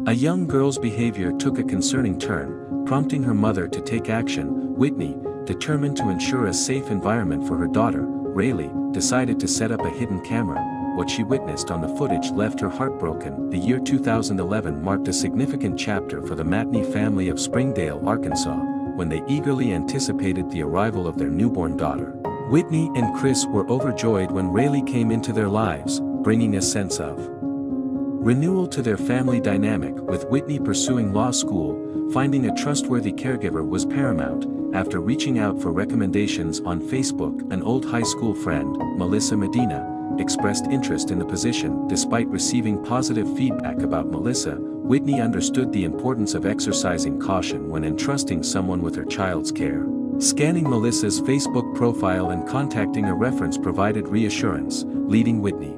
A young girl's behavior took a concerning turn, prompting her mother to take action. Whitney, determined to ensure a safe environment for her daughter, Rayleigh, decided to set up a hidden camera. What she witnessed on the footage left her heartbroken. The year 2011 marked a significant chapter for the Matney family of Springdale, Arkansas, when they eagerly anticipated the arrival of their newborn daughter. Whitney and Chris were overjoyed when Rayleigh came into their lives, bringing a sense of renewal to their family dynamic. With Whitney pursuing law school, finding a trustworthy caregiver was paramount. After reaching out for recommendations on Facebook, an old high school friend, Melissa Medina, expressed interest in the position. Despite receiving positive feedback about Melissa, Whitney understood the importance of exercising caution when entrusting someone with her child's care. Scanning Melissa's Facebook profile and contacting a reference provided reassurance, leading Whitney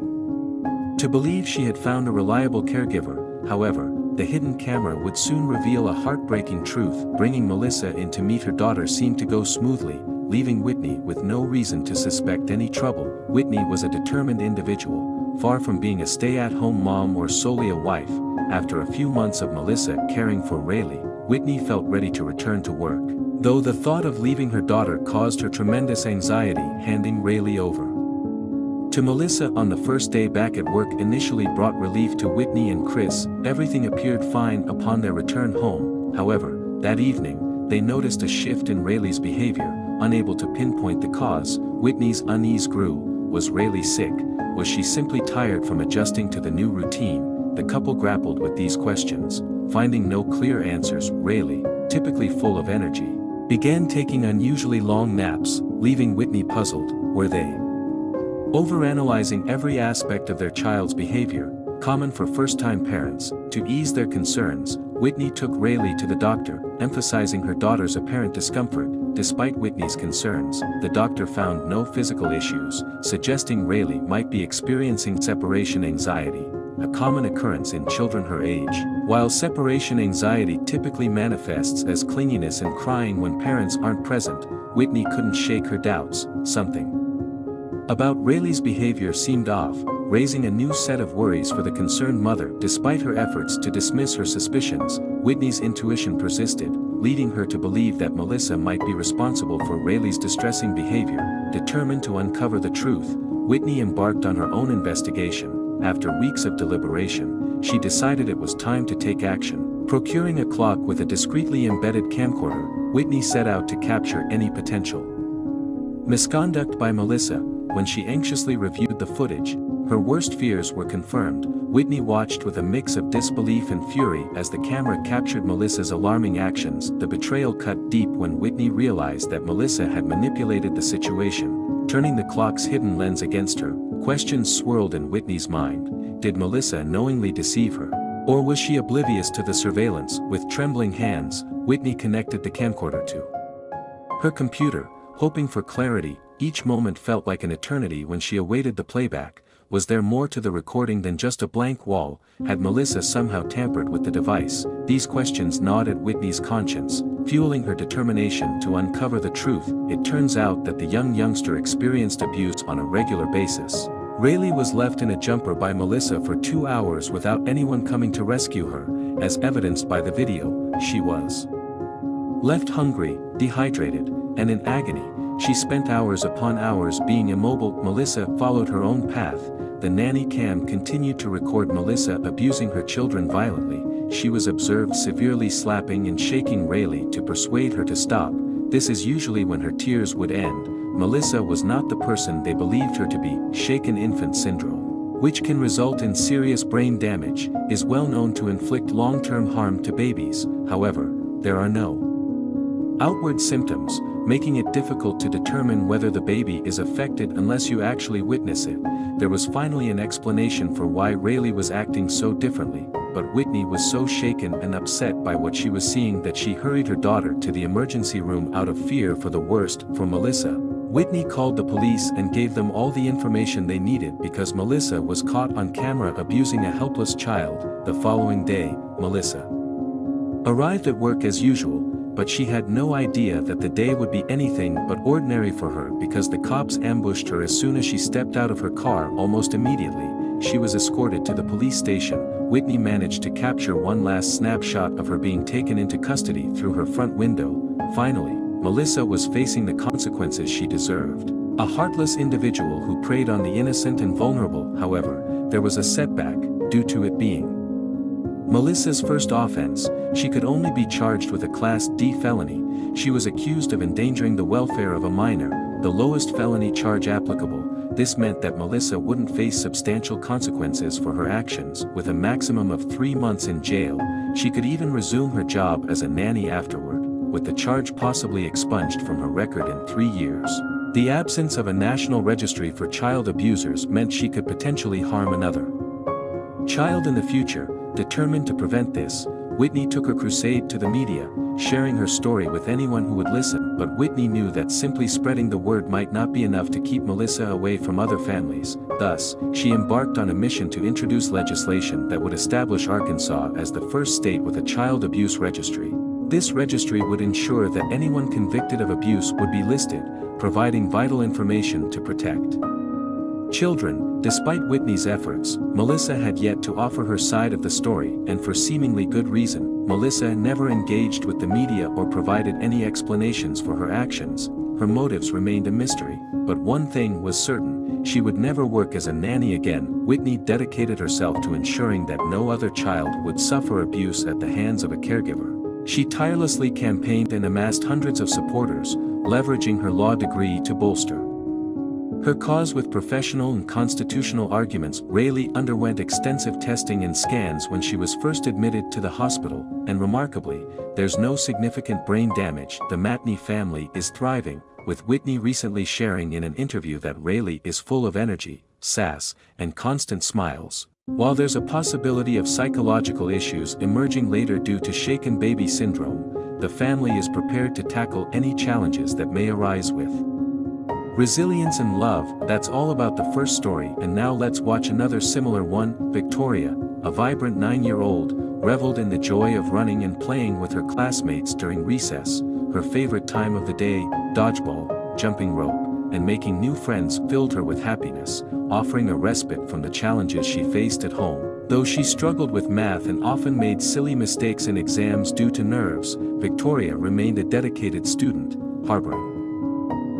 to believe she had found a reliable caregiver. However, the hidden camera would soon reveal a heartbreaking truth. Bringing Melissa in to meet her daughter seemed to go smoothly, leaving Whitney with no reason to suspect any trouble. Whitney was a determined individual, far from being a stay-at-home mom or solely a wife. After a few months of Melissa caring for Rayleigh, Whitney felt ready to return to work, though the thought of leaving her daughter caused her tremendous anxiety. Handing Rayleigh over to Melissa on the first day back at work initially brought relief to Whitney and Chris. Everything appeared fine upon their return home. However, that evening, they noticed a shift in Rayleigh's behavior. Unable to pinpoint the cause, Whitney's unease grew. Was Rayleigh sick? Was she simply tired from adjusting to the new routine? The couple grappled with these questions, finding no clear answers. Rayleigh, typically full of energy, began taking unusually long naps, leaving Whitney puzzled. Were they overanalyzing every aspect of their child's behavior? Common for first-time parents. To ease their concerns, Whitney took Rayleigh to the doctor, emphasizing her daughter's apparent discomfort. Despite Whitney's concerns, the doctor found no physical issues, suggesting Rayleigh might be experiencing separation anxiety, a common occurrence in children her age. While separation anxiety typically manifests as clinginess and crying when parents aren't present, Whitney couldn't shake her doubts. Something about Rayleigh's behavior seemed off, raising a new set of worries for the concerned mother. Despite her efforts to dismiss her suspicions, Whitney's intuition persisted, leading her to believe that Melissa might be responsible for Rayleigh's distressing behavior. Determined to uncover the truth, Whitney embarked on her own investigation. After weeks of deliberation, she decided it was time to take action. Procuring a clock with a discreetly embedded camcorder, Whitney set out to capture any potential misconduct by Melissa. When she anxiously reviewed the footage, her worst fears were confirmed. Whitney watched with a mix of disbelief and fury as the camera captured Melissa's alarming actions. The betrayal cut deep when Whitney realized that Melissa had manipulated the situation, turning the clock's hidden lens against her. Questions swirled in Whitney's mind. Did Melissa knowingly deceive her? Or was she oblivious to the surveillance? With trembling hands, Whitney connected the camcorder to her computer, hoping for clarity. Each moment felt like an eternity when she awaited the playback. Was there more to the recording than just a blank wall? Had Melissa somehow tampered with the device? These questions gnawed at Whitney's conscience, fueling her determination to uncover the truth. It turns out that the youngster experienced abuse on a regular basis. Rayleigh was left in a jumper by Melissa for 2 hours without anyone coming to rescue her. As evidenced by the video, she was left hungry, dehydrated, and in agony. She spent hours upon hours being immobile. Melissa followed her own path. The nanny cam continued to record Melissa abusing her children violently. She was observed severely slapping and shaking Rayleigh to persuade her to stop. This is usually when her tears would end. Melissa was not the person they believed her to be. Shaken infant syndrome, which can result in serious brain damage, is well known to inflict long-term harm to babies. However, there are no outward symptoms, making it difficult to determine whether the baby is affected unless you actually witness it. There was finally an explanation for why Rayleigh was acting so differently, but Whitney was so shaken and upset by what she was seeing that she hurried her daughter to the emergency room out of fear for the worst. For Melissa, Whitney called the police and gave them all the information they needed because Melissa was caught on camera abusing a helpless child. The following day, Melissa arrived at work as usual, but she had no idea that the day would be anything but ordinary for her because the cops ambushed her as soon as she stepped out of her car. Almost immediately, she was escorted to the police station, Whitney managed to capture one last snapshot of her being taken into custody through her front window. Finally, Melissa was facing the consequences she deserved. A heartless individual who preyed on the innocent and vulnerable. However, there was a setback, due to it being Melissa's first offense. She could only be charged with a Class D felony. She was accused of endangering the welfare of a minor, the lowest felony charge applicable. This meant that Melissa wouldn't face substantial consequences for her actions, with a maximum of 3 months in jail. She could even resume her job as a nanny afterward, with the charge possibly expunged from her record in 3 years. The absence of a national registry for child abusers meant she could potentially harm another child in the future. Determined to prevent this, Whitney took a crusade to the media, sharing her story with anyone who would listen. But Whitney knew that simply spreading the word might not be enough to keep Melissa away from other families. Thus, she embarked on a mission to introduce legislation that would establish Arkansas as the first state with a child abuse registry. This registry would ensure that anyone convicted of abuse would be listed, providing vital information to protect children. Despite Whitney's efforts, Melissa had yet to offer her side of the story, and for seemingly good reason. Melissa never engaged with the media or provided any explanations for her actions. Her motives remained a mystery, but one thing was certain: she would never work as a nanny again. Whitney dedicated herself to ensuring that no other child would suffer abuse at the hands of a caregiver. She tirelessly campaigned and amassed hundreds of supporters, leveraging her law degree to bolster her cause with professional and constitutional arguments. Rayleigh underwent extensive testing and scans when she was first admitted to the hospital, and remarkably, there's no significant brain damage. The Matney family is thriving, with Whitney recently sharing in an interview that Rayleigh is full of energy, sass, and constant smiles. While there's a possibility of psychological issues emerging later due to shaken baby syndrome, the family is prepared to tackle any challenges that may arise with resilience and love. That's all about the first story, and now let's watch another similar one. Victoria, a vibrant 9-year-old, reveled in the joy of running and playing with her classmates during recess. Her favorite time of the day, dodgeball, jumping rope, and making new friends, filled her with happiness, offering a respite from the challenges she faced at home. Though she struggled with math and often made silly mistakes in exams due to nerves, Victoria remained a dedicated student, harboring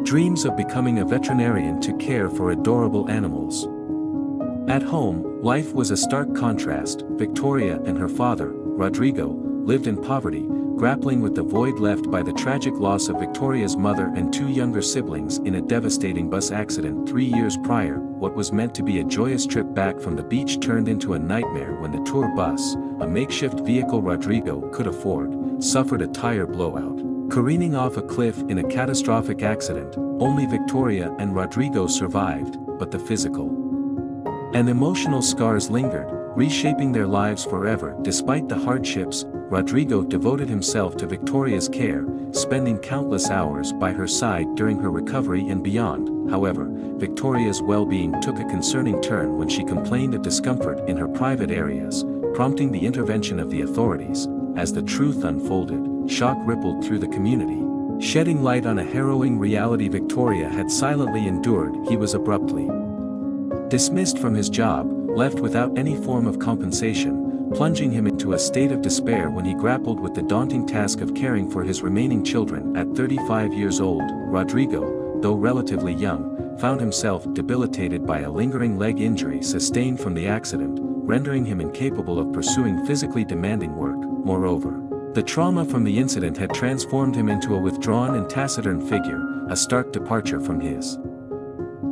dreams of becoming a veterinarian to care for adorable animals. At home, life was a stark contrast. Victoria and her father, Rodrigo, lived in poverty, grappling with the void left by the tragic loss of Victoria's mother and 2 younger siblings in a devastating bus accident 3 years prior. What was meant to be a joyous trip back from the beach turned into a nightmare when the tour bus, a makeshift vehicle Rodrigo could afford, suffered a tire blowout, careening off a cliff in a catastrophic accident. Only Victoria and Rodrigo survived, but the physical and emotional scars lingered, reshaping their lives forever. Despite the hardships, Rodrigo devoted himself to Victoria's care, spending countless hours by her side during her recovery and beyond. However, Victoria's well-being took a concerning turn when she complained of discomfort in her private areas, prompting the intervention of the authorities. As the truth unfolded, shock rippled through the community, shedding light on a harrowing reality Victoria had silently endured. He was abruptly dismissed from his job, left without any form of compensation, plunging him into a state of despair when he grappled with the daunting task of caring for his remaining children. At 35 years old, Rodrigo, though relatively young, found himself debilitated by a lingering leg injury sustained from the accident, rendering him incapable of pursuing physically demanding work. Moreover, the trauma from the incident had transformed him into a withdrawn and taciturn figure, a stark departure from his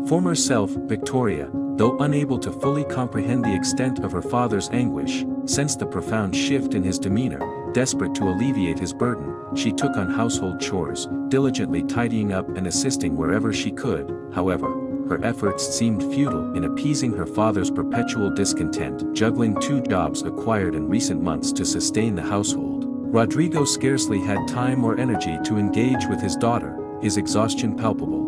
former self. Victoria, though unable to fully comprehend the extent of her father's anguish, sensed the profound shift in his demeanor. Desperate to alleviate his burden, she took on household chores, diligently tidying up and assisting wherever she could. However, her efforts seemed futile in appeasing her father's perpetual discontent. Juggling 2 jobs acquired in recent months to sustain the household, Rodrigo scarcely had time or energy to engage with his daughter, his exhaustion palpable.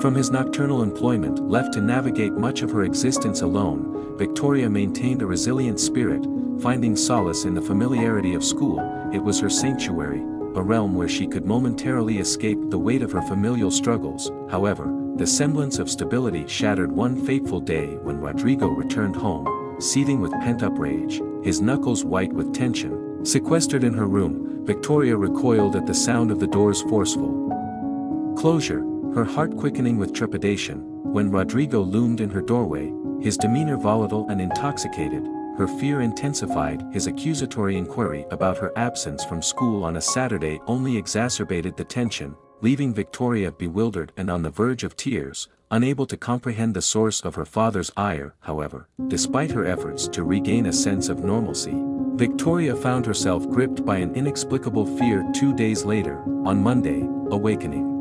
From his nocturnal employment, left to navigate much of her existence alone, Victoria maintained a resilient spirit, finding solace in the familiarity of school. It was her sanctuary, a realm where she could momentarily escape the weight of her familial struggles. However, the semblance of stability shattered one fateful day when Rodrigo returned home, seething with pent-up rage, his knuckles white with tension. Sequestered in her room, Victoria recoiled at the sound of the door's forceful closure, her heart quickening with trepidation. When Rodrigo loomed in her doorway, his demeanor volatile and intoxicated, her fear intensified. His accusatory inquiry about her absence from school on a Saturday only exacerbated the tension, leaving Victoria bewildered and on the verge of tears, unable to comprehend the source of her father's ire. However, despite her efforts to regain a sense of normalcy, Victoria found herself gripped by an inexplicable fear 2 days later, on Monday, awakening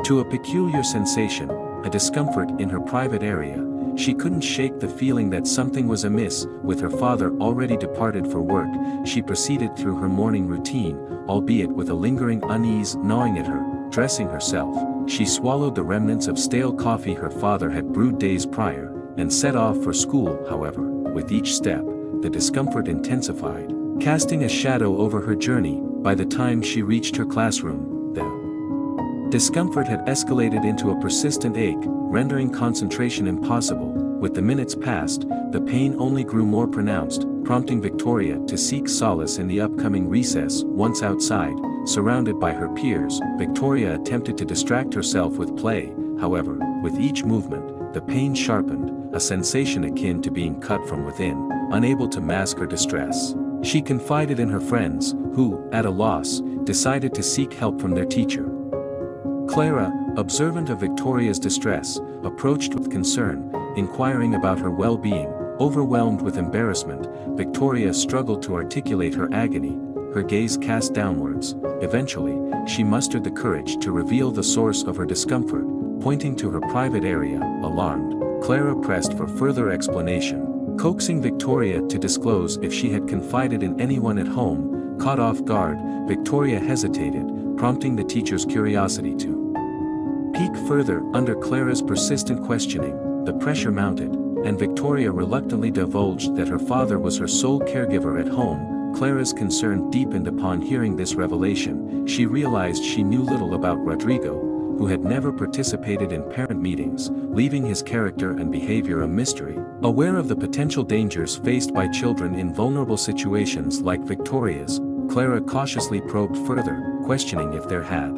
to a peculiar sensation, a discomfort in her private area. She couldn't shake the feeling that something was amiss. With her father already departed for work, she proceeded through her morning routine, albeit with a lingering unease gnawing at her. Dressing herself, she swallowed the remnants of stale coffee her father had brewed days prior, and set off for school. However, with each step, the discomfort intensified, casting a shadow over her journey. By the time she reached her classroom, the discomfort had escalated into a persistent ache, rendering concentration impossible. With the minutes passed, the pain only grew more pronounced, prompting Victoria to seek solace in the upcoming recess. Once outside, surrounded by her peers, Victoria attempted to distract herself with play. However, with each movement, the pain sharpened, a sensation akin to being cut from within. Unable to mask her distress, she confided in her friends, who, at a loss, decided to seek help from their teacher. Clara, observant of Victoria's distress, approached with concern, inquiring about her well-being. Overwhelmed with embarrassment, Victoria struggled to articulate her agony, her gaze cast downwards. Eventually, she mustered the courage to reveal the source of her discomfort, pointing to her private area. Alarmed, Clara pressed for further explanation, coaxing Victoria to disclose if she had confided in anyone at home. Caught off guard, Victoria hesitated, prompting the teacher's curiosity to peek further. Under Clara's persistent questioning, the pressure mounted, and Victoria reluctantly divulged that her father was her sole caregiver at home. Clara's concern deepened upon hearing this revelation. She realized she knew little about Rodrigo, who had never participated in parent meetings, leaving his character and behavior a mystery. Aware of the potential dangers faced by children in vulnerable situations like Victoria's, Clara cautiously probed further, questioning if there had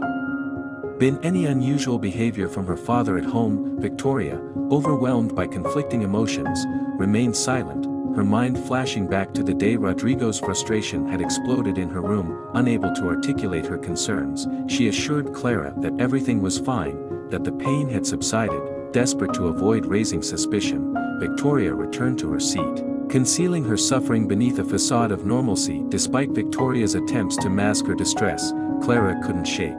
been any unusual behavior from her father at home. Victoria, overwhelmed by conflicting emotions, remained silent, her mind flashing back to the day Rodrigo's frustration had exploded in her room. Unable to articulate her concerns, she assured Clara that everything was fine, that the pain had subsided. Desperate to avoid raising suspicion, Victoria returned to her seat, concealing her suffering beneath a facade of normalcy. Despite Victoria's attempts to mask her distress, Clara couldn't shake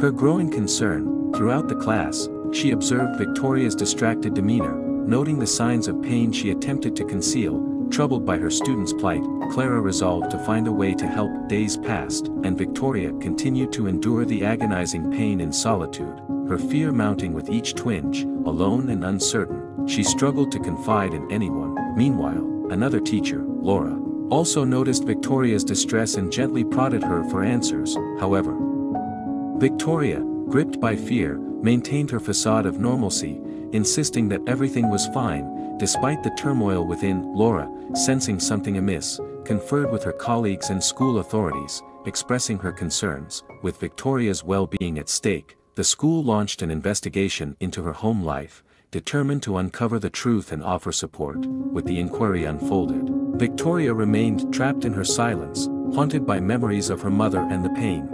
her growing concern. Throughout the class, she observed Victoria's distracted demeanor, noting the signs of pain she attempted to conceal. Troubled by her students' plight, Clara resolved to find a way to help. Days passed, and Victoria continued to endure the agonizing pain in solitude, her fear mounting with each twinge. Alone and uncertain, she struggled to confide in anyone. Meanwhile, another teacher, Laura, also noticed Victoria's distress and gently prodded her for answers. However, Victoria, gripped by fear, maintained her facade of normalcy, insisting that everything was fine. Despite the turmoil within, Laura, sensing something amiss, conferred with her colleagues and school authorities, expressing her concerns. With Victoria's well-being at stake, the school launched an investigation into her home life, determined to uncover the truth and offer support. With the inquiry unfolded, Victoria remained trapped in her silence, haunted by memories of her mother and the pain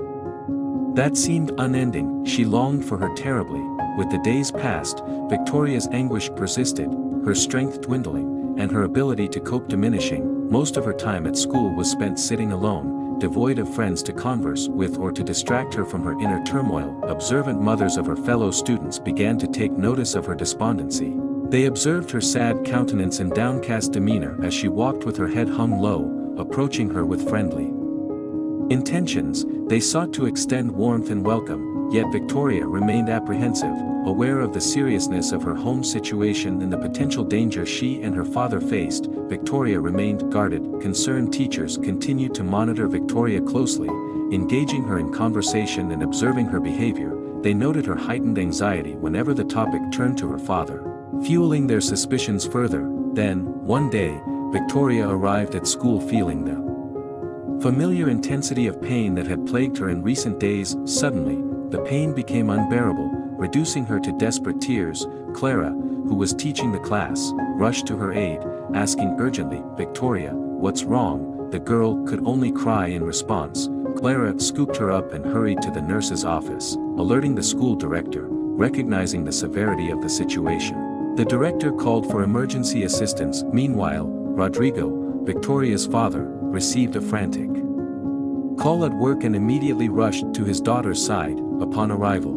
that seemed unending. She longed for her terribly. With the days passed, Victoria's anguish persisted, her strength dwindling, and her ability to cope diminishing. Most of her time at school was spent sitting alone, devoid of friends to converse with or to distract her from her inner turmoil. Observant mothers of her fellow students began to take notice of her despondency. They observed her sad countenance and downcast demeanor as she walked with her head hung low, approaching her with friendly intentions. They sought to extend warmth and welcome, yet Victoria remained apprehensive. Aware of the seriousness of her home situation and the potential danger she and her father faced, Victoria remained guarded. Concerned teachers continued to monitor Victoria closely, engaging her in conversation and observing her behavior. They noted her heightened anxiety whenever the topic turned to her father. Fueling their suspicions further, Then, one day, Victoria arrived at school feeling the familiar intensity of pain that had plagued her in recent days. Suddenly, the pain became unbearable, reducing her to desperate tears. Clara, who was teaching the class, rushed to her aid, asking urgently, "Victoria, what's wrong?" The girl could only cry in response. Clara scooped her up and hurried to the nurse's office, alerting the school director, recognizing the severity of the situation. The director called for emergency assistance. Meanwhile, Rodrigo, Victoria's father, received a frantic call at work and immediately rushed to his daughter's side. Upon arrival,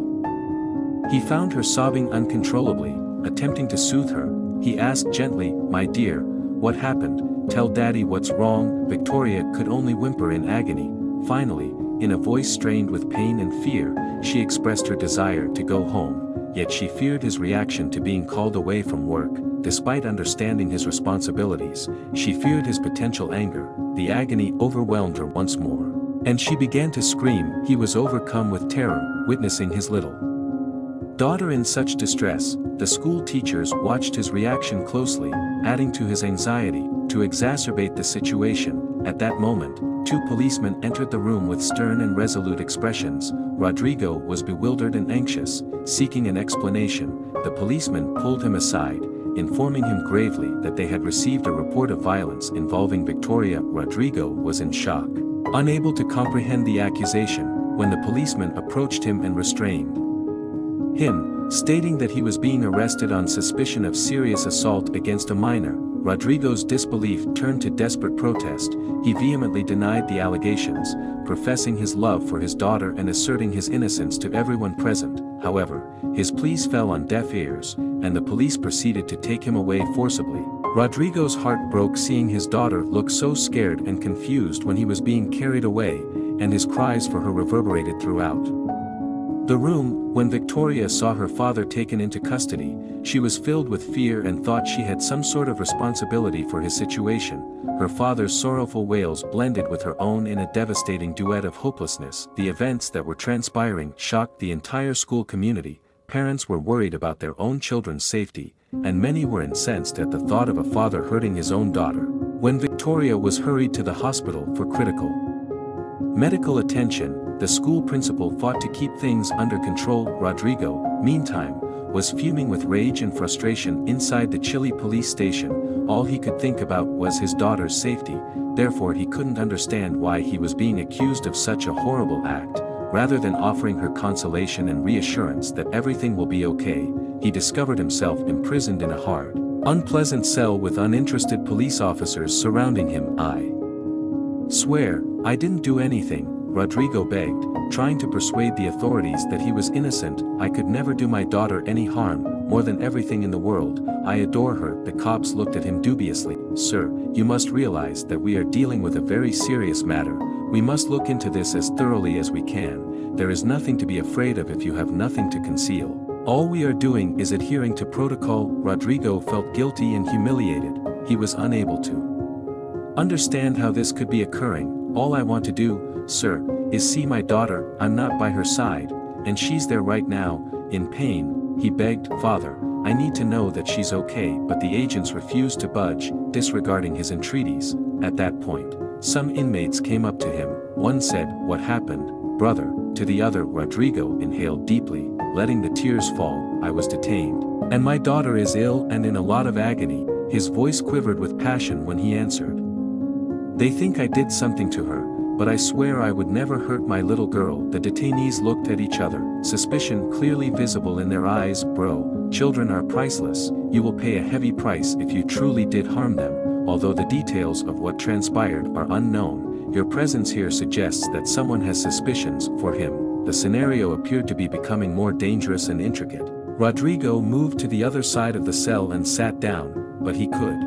he found her sobbing uncontrollably. Attempting to soothe her, he asked gently, "My dear, what happened? Tell Daddy what's wrong." Victoria could only whimper in agony. Finally, in a voice strained with pain and fear, she expressed her desire to go home, yet she feared his reaction to being called away from work. Despite understanding his responsibilities, she feared his potential anger. The agony overwhelmed her once more, and she began to scream. He was overcome with terror, witnessing his little daughter in such distress. The school teachers watched his reaction closely, adding to his anxiety. To exacerbate the situation, at that moment, two policemen entered the room with stern and resolute expressions. Rodrigo was bewildered and anxious, seeking an explanation. The policemen pulled him aside, informing him gravely that they had received a report of violence involving Victoria. Rodrigo was in shock, unable to comprehend the accusation, when the policeman approached him and restrained him, stating that he was being arrested on suspicion of serious assault against a minor. Rodrigo's disbelief turned to desperate protest. He vehemently denied the allegations, professing his love for his daughter and asserting his innocence to everyone present. However, his pleas fell on deaf ears, and the police proceeded to take him away forcibly. Rodrigo's heart broke seeing his daughter look so scared and confused when he was being carried away, and his cries for her reverberated throughout the room. When Victoria saw her father taken into custody, she was filled with fear and thought she had some sort of responsibility for his situation. Her father's sorrowful wails blended with her own in a devastating duet of hopelessness. The events that were transpiring shocked the entire school community. Parents were worried about their own children's safety, and many were incensed at the thought of a father hurting his own daughter. When Victoria was hurried to the hospital for critical medical attention, the school principal fought to keep things under control. Rodrigo, meantime, was fuming with rage and frustration inside the chilly police station. All he could think about was his daughter's safety, therefore he couldn't understand why he was being accused of such a horrible act. Rather than offering her consolation and reassurance that everything will be okay, he discovered himself imprisoned in a hard, unpleasant cell with uninterested police officers surrounding him. "I swear, I didn't do anything," Rodrigo begged, trying to persuade the authorities that he was innocent. "I could never do my daughter any harm. More than everything in the world, I adore her." The cops looked at him dubiously. "Sir, you must realize that we are dealing with a very serious matter. We must look into this as thoroughly as we can. There is nothing to be afraid of if you have nothing to conceal. All we are doing is adhering to protocol." Rodrigo felt guilty and humiliated. He was unable to understand how this could be occurring. "All I want to do, sir, is see my daughter. I'm not by her side, and she's there right now, in pain," he begged. "Father, I need to know that she's okay." But the agents refused to budge, disregarding his entreaties. At that point, some inmates came up to him. One said, "What happened, brother?" To the other, Rodrigo inhaled deeply, letting the tears fall. "I was detained, and my daughter is ill and in a lot of agony." His voice quivered with passion when he answered, "They think I did something to her, but I swear I would never hurt my little girl." The detainees looked at each other, suspicion clearly visible in their eyes. "Bro, children are priceless. You will pay a heavy price if you truly did harm them. Although the details of what transpired are unknown, your presence here suggests that someone has suspicions for him." The scenario appeared to be becoming more dangerous and intricate. Rodrigo moved to the other side of the cell and sat down, but he could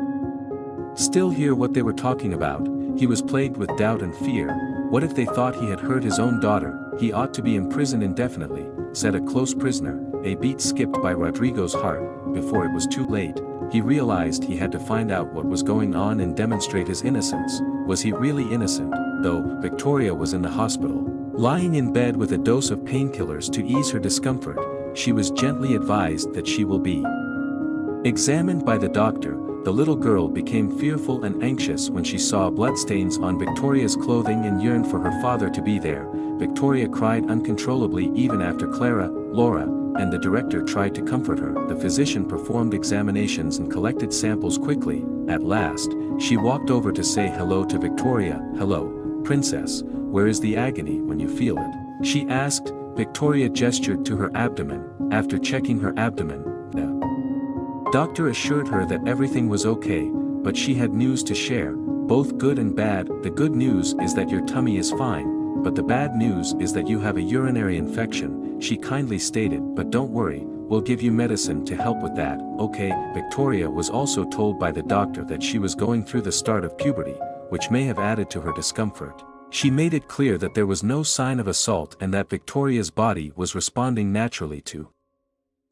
still hear what they were talking about. He was plagued with doubt and fear. What if they thought he had hurt his own daughter? He ought to be imprisoned indefinitely, said a close prisoner. A beat skipped by Rodrigo's heart. Before it was too late, he realized he had to find out what was going on and demonstrate his innocence. Was he really innocent? Though Victoria was in the hospital, lying in bed with a dose of painkillers to ease her discomfort, she was gently advised that she will be examined by the doctor. The little girl became fearful and anxious when she saw bloodstains on Victoria's clothing and yearned for her father to be there. Victoria cried uncontrollably even after Clara, Laura, and the director tried to comfort her. The physician performed examinations and collected samples quickly. At last, she walked over to say hello to Victoria. "Hello, princess, where is the agony when you feel it?" she asked. Victoria gestured to her abdomen. After checking her abdomen, the doctor assured her that everything was okay, but she had news to share, both good and bad. "The good news is that your tummy is fine, but the bad news is that you have a urinary infection," she kindly stated. "But don't worry, we'll give you medicine to help with that, okay?" Victoria was also told by the doctor that she was going through the start of puberty, which may have added to her discomfort. She made it clear that there was no sign of assault and that Victoria's body was responding naturally to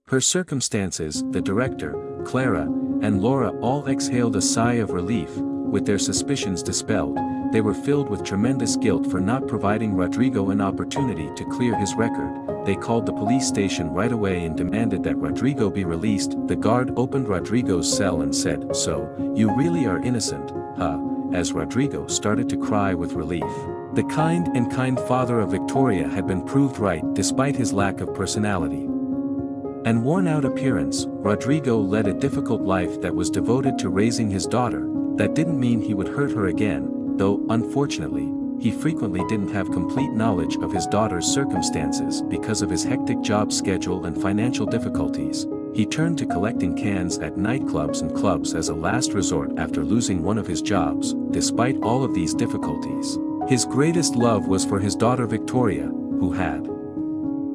her circumstances. The director, Clara, and Laura all exhaled a sigh of relief. With their suspicions dispelled, they were filled with tremendous guilt for not providing Rodrigo an opportunity to clear his record. They called the police station right away and demanded that Rodrigo be released. The guard opened Rodrigo's cell and said, "So, you really are innocent, huh?" as Rodrigo started to cry with relief. The kind father of Victoria had been proved right despite his lack of personality and worn-out appearance. Rodrigo led a difficult life that was devoted to raising his daughter. That didn't mean he would hurt her again, though, unfortunately, he frequently didn't have complete knowledge of his daughter's circumstances because of his hectic job schedule and financial difficulties. He turned to collecting cans at nightclubs and clubs as a last resort after losing one of his jobs. Despite all of these difficulties, his greatest love was for his daughter Victoria, who had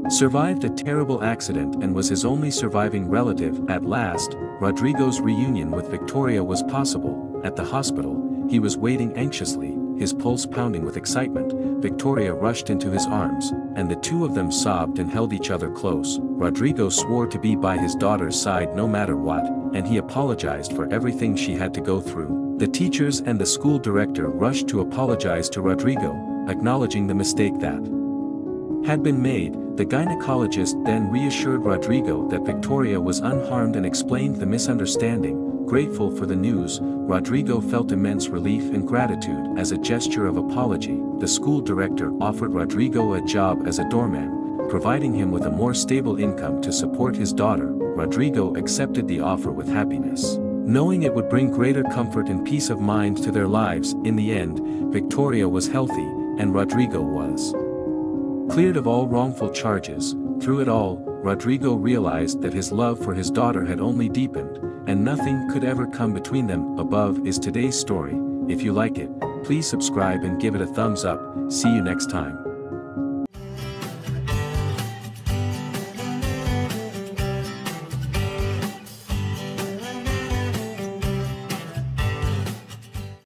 survived a terrible accident and was his only surviving relative. At last, Rodrigo's reunion with Victoria was possible. At the hospital, he was waiting anxiously, his pulse pounding with excitement. Victoria rushed into his arms, and the two of them sobbed and held each other close. Rodrigo swore to be by his daughter's side no matter what, and he apologized for everything she had to go through. The teachers and the school director rushed to apologize to Rodrigo, acknowledging the mistake that had been made. The gynecologist then reassured Rodrigo that Victoria was unharmed and explained the misunderstanding. Grateful for the news, Rodrigo felt immense relief and gratitude. As a gesture of apology, the school director offered Rodrigo a job as a doorman, providing him with a more stable income to support his daughter. Rodrigo accepted the offer with happiness, knowing it would bring greater comfort and peace of mind to their lives. In the end, Victoria was healthy, and Rodrigo was cleared of all wrongful charges. Through it all, Rodrigo realized that his love for his daughter had only deepened, and nothing could ever come between them. Above is today's story. If you like it, please subscribe and give it a thumbs up. See you next time.